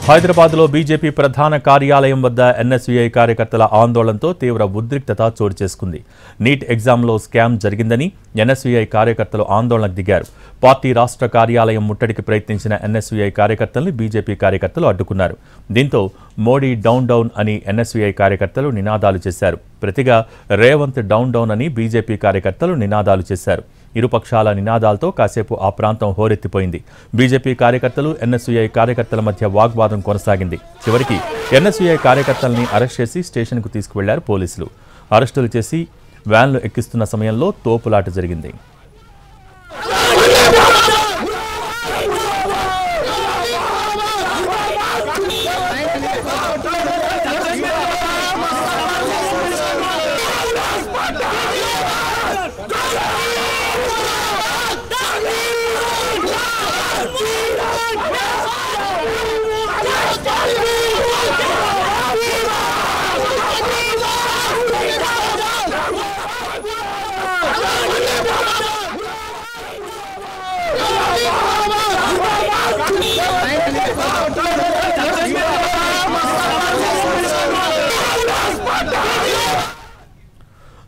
హైదరాబాద్లో బీజేపీ ప్రధాన కార్యాలయం వద్ద ఎన్ఎస్యూఐ కార్యకర్తల ఆందోళనతో తీవ్ర ఉద్రిక్తత చోటు చేసుకుంది. నీట్ ఎగ్జామ్లో స్కామ్ జరిగిందని ఎన్ఎస్యూఐ కార్యకర్తలు ఆందోళనకు దిగారు. పార్టీ రాష్ట్ర కార్యాలయం ముట్టడికి ప్రయత్నించిన ఎన్ఎస్యూఐ కార్యకర్తలను బీజేపీ కార్యకర్తలు అడ్డుకున్నారు. దీంతో మోడీ డౌన్ డౌన్ అని ఎన్ఎస్యూఐ కార్యకర్తలు నినాదాలు చేశారు. ప్రతిగా రేవంత్ డౌన్ డౌన్ అని బీజేపీ కార్యకర్తలు నినాదాలు చేశారు. ఇరుపక్షాల నినాదాలతో కాసేపు ఆ ప్రాంతం హోరెత్తిపోయింది. బీజేపీ కార్యకర్తలు ఎన్ఎస్యూఐ కార్యకర్తల మధ్య వాగ్వాదం కొనసాగింది. చివరికి ఎన్ఎస్యూఐ కార్యకర్తల్ని అరెస్ట్ చేసి స్టేషన్కు తీసుకువెళ్లారు పోలీసులు. అరెస్టులు చేసి వ్యాన్లు ఎక్కిస్తున్న సమయంలో తోపులాట జరిగింది.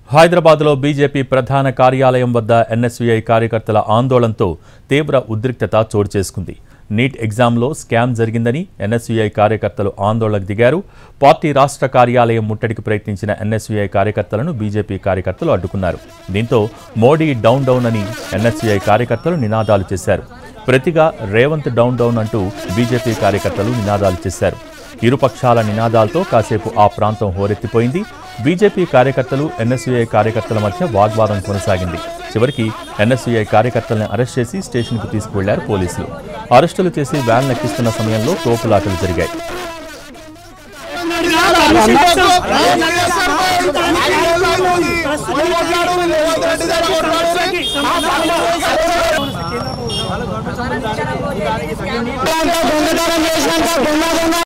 హైదరాబాద్లో బీజేపీ ప్రధాన కార్యాలయం వద్ద ఎన్ఎస్యూఐ కార్యకర్తల ఆందోళనతో తీవ్ర ఉద్రిక్తత చోటు చేసుకుంది. నీట్ ఎగ్జామ్లో స్కామ్ జరిగిందని ఎన్ఎస్యూఐ కార్యకర్తలు ఆందోళనకు దిగారు. పార్టీ రాష్ట్ర కార్యాలయం ముట్టడికి ప్రయత్నించిన ఎన్ఎస్యూఐ కార్యకర్తలను బీజేపీ కార్యకర్తలు అడ్డుకున్నారు. దీంతో మోడీ డౌన్ డౌన్ అని ఎన్ఎస్యూఐ కార్యకర్తలు నినాదాలు చేశారు. ప్రతిగా రేవంత్ డౌన్ డౌన్ అంటూ బీజేపీ కార్యకర్తలు నినాదాలు చేశారు. ఇరుపక్షాల నినాదాలతో కాసేపు ఆ ప్రాంతం హోరెత్తిపోయింది. బీజేపీ కార్యకర్తలు ఎన్ఎస్యూఐ కార్యకర్తల మధ్య వాగ్వాదం కొనసాగింది. చివరికి ఎన్ఎస్యూఐ కార్యకర్తలను అరెస్ట్ చేసి స్టేషన్కు తీసుకువెళ్లారు పోలీసులు. అరెస్టులు చేసి వ్యాన్ ఎక్కిస్తున్న సమయంలో తోపులాటలు జరిగాయి.